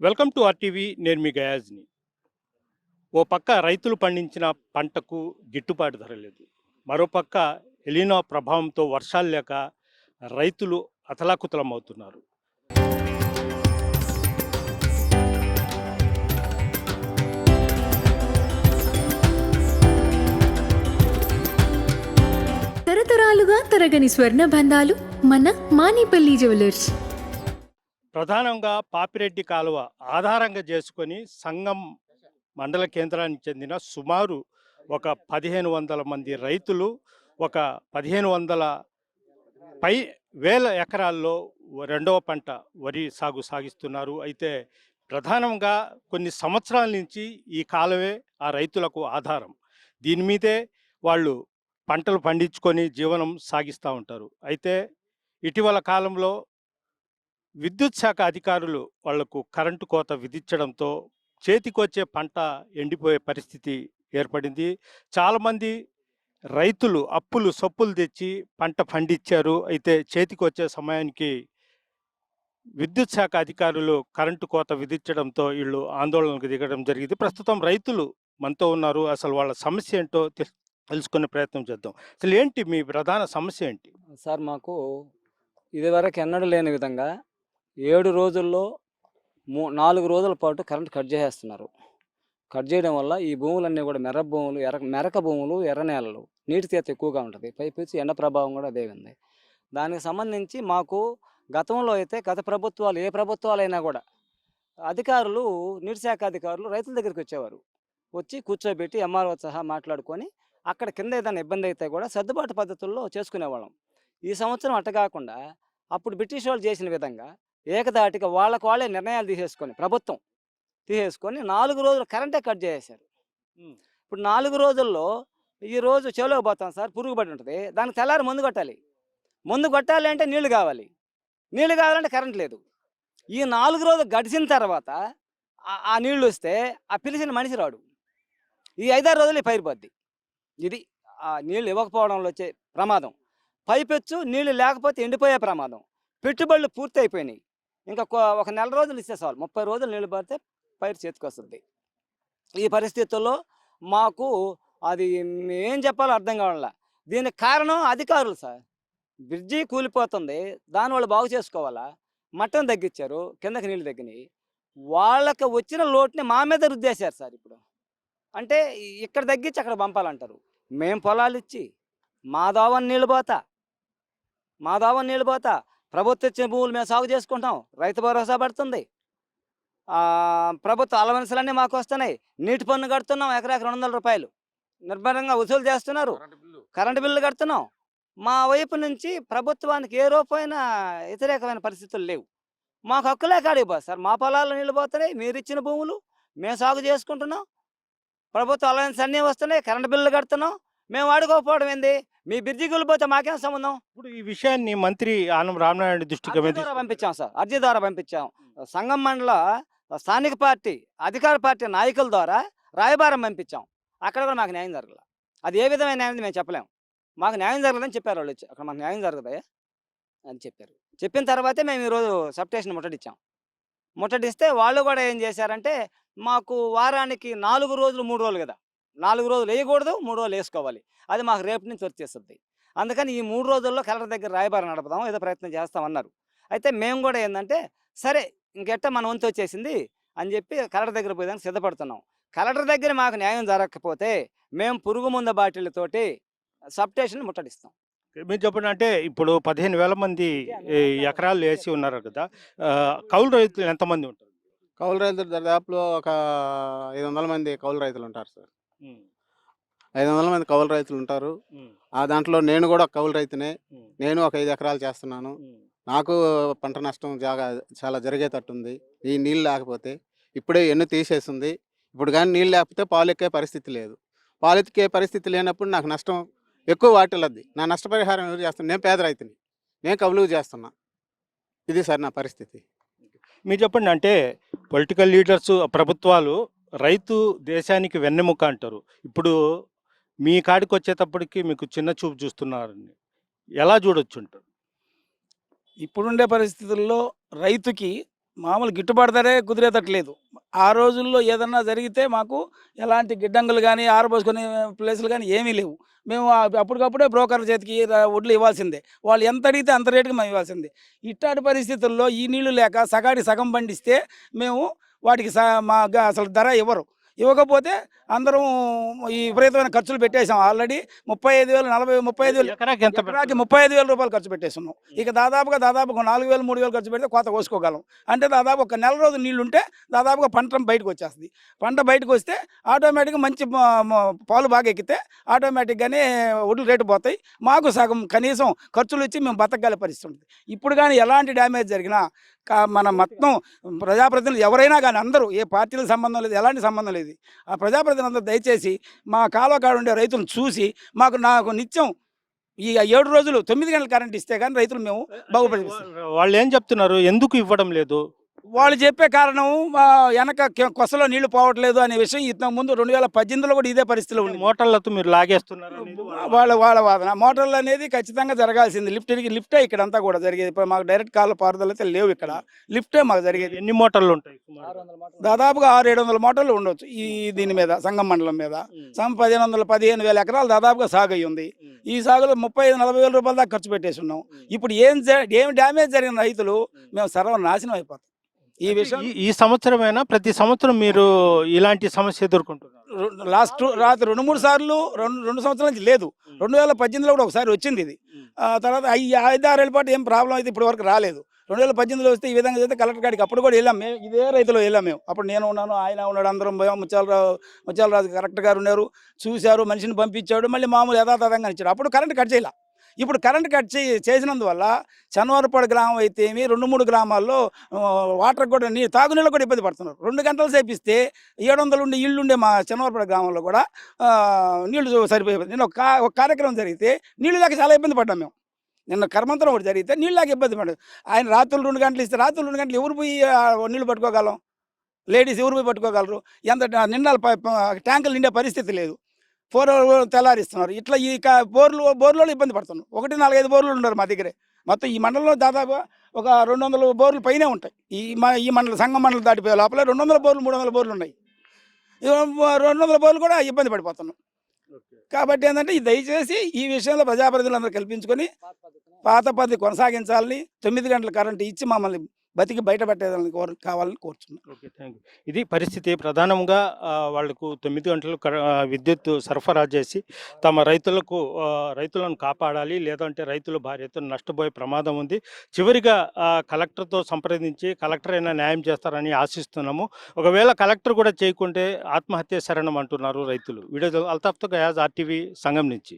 Welcome to RTV. నేను మీ గయాజ్ని. ఓ పక్క రైతులు పండించిన పంటకు గిట్టుబాటు ధర లేదు. మరోపక్క ఎలినో ప్రభావంతో వర్షాలు లేక రైతులు అతలాకుతలమవుతున్నారు. తరతరాలుగా తరగని స్వర్ణ బంధాలు మన మానిపల్లి జ్యువెలర్స్. ప్రధానంగా పాపిరెడ్డి కాలువ ఆధారంగా చేసుకొని సంగం మండల కేంద్రానికి చెందిన సుమారు ఒక 1500 మంది రైతులు ఒక 1500 పై వేల ఎకరాల్లో రెండవ పంట వరి సాగు సాగిస్తున్నారు. అయితే ప్రధానంగా కొన్ని సంవత్సరాల నుంచి ఈ కాలువే ఆ రైతులకు ఆధారం. దీని మీదే వాళ్ళు పంటలు పండించుకొని జీవనం సాగిస్తూ ఉంటారు. అయితే ఇటీవల కాలంలో విద్యుత్ శాఖ అధికారులు వాళ్లకు కరెంటు కోత విధించడంతో చేతికొచ్చే పంట ఎండిపోయే పరిస్థితి ఏర్పడింది. చాలామంది రైతులు అప్పులు సొప్పులు తెచ్చి పంట పండించారు. అయితే చేతికొచ్చే సమయానికి విద్యుత్ శాఖ అధికారులు కరెంటు కోత విధించడంతో వీళ్ళు ఆందోళనకు దిగడం జరిగింది. ప్రస్తుతం రైతులు మనతో ఉన్నారు. అసలు వాళ్ళ సమస్య ఏంటో తెలుసుకునే ప్రయత్నం చేద్దాం. అసలు ఏంటి మీ ప్రధాన సమస్య ఏంటి? సార్, మాకు ఇదివరకు ఎన్నడూ లేని విధంగా 7 రోజుల్లో 4 రోజుల పాటు కరెంట్ కట్ చేసేస్తున్నారు. కట్ చేయడం వల్ల ఈ భూములన్నీ కూడా మెరక భూములు, ఎర్ర నేలలు, నీటి తేత ఎక్కువగా ఉంటుంది. పైపించి ఎండ ప్రభావం కూడా అదే ఉంది. దానికి సంబంధించి మాకు గతంలో అయితే గత ప్రభుత్వాలు, ఏ ప్రభుత్వాలైనా కూడా అధికారులు, నీటి శాఖ అధికారులు రైతుల దగ్గరికి వచ్చేవారు. వచ్చి కూర్చోబెట్టి ఎంఆర్ఓ సహా మాట్లాడుకొని అక్కడ కింద ఏదైనా ఇబ్బంది అయితే కూడా సర్దుబాటు పద్ధతుల్లో చేసుకునేవాళ్ళం. ఈ సంవత్సరం అట్ట కాకుండా అప్పుడు బ్రిటిష్ వాళ్ళు చేసిన విధంగా ఏకదాటిగా వాళ్ళే నిర్ణయాలు ప్రభుత్వం తీసేసుకొని 4 రోజులు కరెంటే కట్ చేసేశారు. ఇప్పుడు 4 రోజుల్లో ఈ రోజు చెవులోకి పోతాం సార్, పురుగు పడి ఉంటుంది. దానికి తెల్లారి మందు కొట్టాలి. మందు కొట్టాలి అంటే నీళ్లు కావాలి. నీళ్లు కావాలంటే కరెంట్ లేదు. ఈ 4 రోజులు గడిచిన తర్వాత ఆ నీళ్లు వస్తే ఆ పిలిచిన మనిషి రాడు. ఈ 5-6 రోజులు ఈ పైరు పోద్ది. ఇది ఆ నీళ్ళు ఇవ్వకపోవడంలో వచ్చే ప్రమాదం. పైపెచ్చు నీళ్లు లేకపోతే ఎండిపోయే ప్రమాదం. పెట్టుబడులు పూర్తి అయిపోయినాయి. ఇంకా ఒక నెల రోజులు ఇస్తే చాలు, 30 రోజులు నీళ్లు పడితే పైరు చేతికొస్తుంది. ఈ పరిస్థితుల్లో మాకు అది ఏం చెప్పాలో అర్థం కావాల. దీనికి కారణం అధికారులు సార్. బ్రిడ్జి కూలిపోతుంది, దానివల్ల బాగు చేసుకోవాలా. మట్టం తగ్గించారు, కిందకి నీళ్ళు తగ్గినాయి. వాళ్ళకి వచ్చిన లోటుని మా మీద రుద్దేశారు సార్. ఇప్పుడు అంటే ఇక్కడ తగ్గించి అక్కడ పంపాలంటారు. మేము పొలాలు ఇచ్చి మా దావని నీళ్ళు పోతా ప్రభుత్వం ఇచ్చిన భూములు మేము సాగు చేసుకుంటాం. రైతు భరోసా పడుతుంది. ప్రభుత్వ అలవెన్సులన్నీ మాకు వస్తున్నాయి. నీటి పన్ను కడుతున్నాం, ఎకరాకి 200 రూపాయలు నిర్భరంగా వసూలు చేస్తున్నారు. కరెంటు బిల్లు కడుతున్నాం. మా వైపు నుంచి ప్రభుత్వానికి ఏ రూపమైన వ్యతిరేకమైన పరిస్థితులు లేవు. మాకు హక్కులే కాడిపో సార్. మా పొలాల్లో నీళ్ళు పోతున్నాయి, మీరు ఇచ్చిన భూములు మేము సాగు చేసుకుంటున్నాం. ప్రభుత్వ అలవెన్స్ అన్నీ వస్తున్నాయి, కరెంటు బిల్లు కడుతున్నాం. మేము వాడుకోకపోవడం ఏంది? మీ బ్రిడ్జి కూలిపోతే మాకేం సంబంధం? ఇప్పుడు ఈ విషయాన్ని మంత్రి ఆనం రామనారాయణ దృష్టికి పంపించాం సార్, అర్జీ ద్వారా పంపించాం. సంగం మండల స్థానిక పార్టీ, అధికార పార్టీ నాయకుల ద్వారా రాయబారం పంపించాం. అక్కడ కూడా మాకు న్యాయం జరగల. అది ఏ విధమైన న్యాయం మేము చెప్పలేము. మాకు న్యాయం జరగదని చెప్పారు వాళ్ళు. వచ్చి అక్కడ మాకు న్యాయం జరగదా అని చెప్పారు. చెప్పిన తర్వాతే మేము ఈరోజు సబ్ స్టేషన్ ముట్టడిచ్చాం. ముట్టడిస్తే వాళ్ళు కూడా ఏం చేశారంటే, మాకు వారానికి 4 రోజులు 3 రోజులు కదా, 4 రోజులు వేయకూడదు, 3 రోజులు వేసుకోవాలి. అది మాకు రేపు నుంచి వచ్చేస్తుంది. అందుకని ఈ 3 రోజుల్లో కలెక్టర్ దగ్గర రాయబారం నడుపుదాం, ఏదో ప్రయత్నం చేస్తామన్నారు. అయితే మేము కూడా ఏంటంటే, సరే ఇంకెట్ట మన వంతు వచ్చేసింది అని చెప్పి కలెక్టర్ దగ్గర పోయేదానికి సిద్ధపడుతున్నాం. కలెక్టర్ దగ్గర మాకు న్యాయం జరగకపోతే మేము పురుగు మందు బాటిళ్లతోటి సబ్ స్టేషన్ ముట్టడిస్తాం. మీరు చెప్పండి. అంటే ఇప్పుడు 15,000 మంది ఎకరాలు వేసి ఉన్నారు కదా, కౌలు రైతులు ఎంతమంది ఉంటారు? కౌలు రైతులు దాదాపులో ఒక 500 మంది కౌలు రైతులు ఉంటారు సార్. 500 మంది కౌలు రైతులు ఉంటారు. ఆ దాంట్లో నేను కూడా కౌలు రైతునే. నేను ఒక 5 ఎకరాలు చేస్తున్నాను. నాకు పంట నష్టం చాలా జరిగేటట్టుంది ఈ నీళ్ళు లేకపోతే. ఇప్పుడే ఎన్ను తీసేసింది. ఇప్పుడు కానీ నీళ్ళు లేకపోతే పాలు ఎక్కే పరిస్థితి లేదు. పాలు ఎక్కే పరిస్థితి లేనప్పుడు నాకు నష్టం ఎక్కువ వాటిల్లద్ది. నా నష్టపరిహారం ఎవరు చేస్తాను? నేను పేద రైతుని, నేను కౌలుకు చేస్తున్నా. ఇది సార్ నా పరిస్థితి. మీరు చెప్పండి. అంటే పొలిటికల్ లీడర్స్, ప్రభుత్వాలు రైతు దేశానికి వెన్నెముక అంటారు. ఇప్పుడు మీ కాడికి వచ్చేటప్పటికి మీకు చిన్న చూపు చూస్తున్నారని ఎలా చూడొచ్చు అంటారు? ఇప్పుడుండే పరిస్థితుల్లో రైతుకి మామూలు గిట్టుబాటు ధరే కుదిరేటట్లేదు. ఆ రోజుల్లో ఏదన్నా జరిగితే మాకు ఎలాంటి గిడ్డంగులు గానీ, ఆరబోసుకునే ప్లేసులు గానీ ఏమీ లేవు. మేము అప్పటికప్పుడే బ్రోకర్ల చేతికి వడ్లు ఇవ్వాల్సిందే. వాళ్ళు ఎంత అడిగితే అంత రేటుకి మేము ఇవ్వాల్సిందే. ఇట్లాంటి పరిస్థితుల్లో ఈ నీళ్లు లేక సగానికి సగం పండిస్తే మేము వాటికి అసలు ధర ఇవ్వరు. ఇవ్వకపోతే అందరం ఈ విపరీతమైన ఖర్చులు పెట్టేసాం. ఆల్రెడీ 35,000, 35,000 ఎకరాకి ఎంత ఎకరాకి 35,000 రూపాయలు ఖర్చు పెట్టేస్తున్నాం. ఇక దాదాపుగా 4,000, 3,000 ఖర్చు పెడితే కోత కోసుకోగలం. అంటే దాదాపు ఒక నెల రోజులు నీళ్లుంటే దాదాపుగా పంట బయటకు వచ్చేస్తుంది. పంట బయటకు వస్తే ఆటోమేటిక్గా మంచి పాలు బాగా ఎక్కితే ఆటోమేటిక్గానే వడ్లు రేటు పోతాయి. మాకు సగం కనీసం ఖర్చులు ఇచ్చి మేము బతకగల పరిస్థితి ఉంటుంది. ఇప్పుడు కానీ ఎలాంటి డ్యామేజ్ జరిగినా మన మొత్తం ప్రజాప్రతినిధులు ఎవరైనా కానీ అందరూ ఏ పార్టీలకు సంబంధం లేదు, ఎలాంటి సంబంధం లేదు. ఆ ప్రజాప్రతినిధులు అందరూ దయచేసి మా కాలువ కాడ ఉండే రైతులను చూసి నాకు నిత్యం ఈ 7 రోజులు 9 గంటల కరెంట్ ఇస్తే కానీ రైతులు మేము బాగుపడిస్తాం. వాళ్ళు ఏం చెప్తున్నారు, ఎందుకు ఇవ్వడం లేదు? వాళ్ళు చెప్పే కారణం వెనక కొసలో నీళ్లు పోవట్లేదు అనే విషయం ఇంతకు ముందు 2018లో కూడా ఇదే పరిస్థితిలో ఉంది. మోటార్లతో మీరు లాగేస్తున్నారు అనేది వాళ్ళ వాదన. మోటార్లు అనేది ఖచ్చితంగా జరగాల్సింది. లిఫ్టే ఇక్కడంతా కూడా జరిగేది. ఇప్పుడు మాకు డైరెక్ట్ కాళ్ళ పారుదల అయితే లేవు. ఇక్కడ లిఫ్టే మాకు జరిగేది. ఎన్ని మోటార్లు ఉంటాయి? దాదాపుగా 600-700 మోటార్లు ఉండొచ్చు ఈ దీని మీద, సంగం మండలం మీద. 15,000 ఎకరాలు దాదాపుగా సాగు అయ్యి ఉంది. ఈ సాగులో 35-40 వేల రూపాయల దాకా ఖర్చు పెట్టేసి ఉన్నాం. ఇప్పుడు ఏం డ్యామేజ్ జరిగిన రైతులు మేము సర్వనాశనం అయిపోతాం. ఈ విషయం ఈ సంవత్సరమైనా ప్రతి సంవత్సరం మీరు ఇలాంటి సమస్య ఎదుర్కొంటున్నారు? రాత్రి 2-3 సార్లు 2 సంవత్సరాల నుంచి లేదు. 2018లో కూడా ఒకసారి వచ్చింది ఇది. తర్వాత 5-6 ఏళ్ళ పాటు ఏం ప్రాబ్లం అయితే ఇప్పటి వరకు రాలేదు. 2018లో వస్తే ఈ విధంగా చేస్తే కలెక్టర్ గారికి అప్పుడు కూడా వెళ్ళాం. మేము ఇదే రైతులో వెళ్ళాం. మేము అప్పుడు నేను ఉన్నాను, ఆయన ఉన్నాడు, అందరం పోయాం. ముత్యాలరాజు కలెక్టర్ గారు ఉన్నారు, చూశారు, మనిషిని పంపించాడు, మళ్ళీ మామూలు యథాతథంగా ఇచ్చాడు. అప్పుడు కరెంట్ కట్ చేయాల. ఇప్పుడు కరెంట్ కట్ చేసినందువల్ల చన్నవరపాడు గ్రామం అయితే 2-3 గ్రామాల్లో వాటర్ కూడా తాగునీళ్ళు కూడా ఇబ్బంది పడుతున్నారు. 2 గంటలు సేపిస్తే 700 ఉండే ఇళ్ళు ఉండే మా చన్నవరపాడు గ్రామంలో కూడా నీళ్లు సరిపోయి. నేను ఒక కార్యక్రమం జరిగితే నీళ్ళు లేక చాలా ఇబ్బంది పడ్డాం మేము. నిన్న కర్మంతరం ఒకటి జరిగితే నీళ్ళు లేక ఇబ్బంది పడ్డాం. ఆయన రాత్రులు 2 గంటలు ఇస్తే రాత్రులు 2 గంటలు ఎవరు పోయి నీళ్ళు పట్టుకోగలం? లేడీస్ ఎవరు పోయి పట్టుకోగలరు? ఎంత నిన్న ట్యాంకులు నిండే పరిస్థితి లేదు. 4 తెల్లారిస్తున్నారు. ఇట్లా ఈ బోర్లలో ఇబ్బంది పడుతున్నాం. 4-5 బోర్లు ఉన్నారు మా దగ్గరే. మొత్తం ఈ మండలంలో దాదాపు ఒక 200 బోర్లు పైనే ఉంటాయి. ఈ మండలం, సంగం మండలం దాటిపోయే లోపల 200 బోర్లు 300 బోర్లు ఉన్నాయి. 200 బోర్లు కూడా ఇబ్బంది పడిపోతున్నాం. కాబట్టి ఏంటంటే దయచేసి ఈ విషయంలో ప్రజాప్రతినిధులందరూ కల్పించుకొని పాత పద్ధతి కొనసాగించాలని, 9 గంటల కరెంటు ఇచ్చి మమ్మల్ని బతికి బయటపెట్టేదాన్ని కావాలని కోరుతున్నాం. Okay, thank you. ఇది పరిస్థితి. ప్రధానంగా వాళ్లకు 9 గంటలు విద్యుత్ సరఫరా చేసి తమ రైతులను కాపాడాలి, లేదంటే రైతులు భారీ ఎత్తున నష్టపోయే ప్రమాదం ఉంది. చివరిగా కలెక్టర్తో సంప్రదించి కలెక్టర్ అయినా న్యాయం చేస్తారని ఆశిస్తున్నాము. ఒకవేళ కలెక్టర్ కూడా చేయకుంటే ఆత్మహత్య శరణం అంటున్నారు రైతులు. వీడియో అల్తాఫ్తో గయాజ్, RTV సంఘం నుంచి.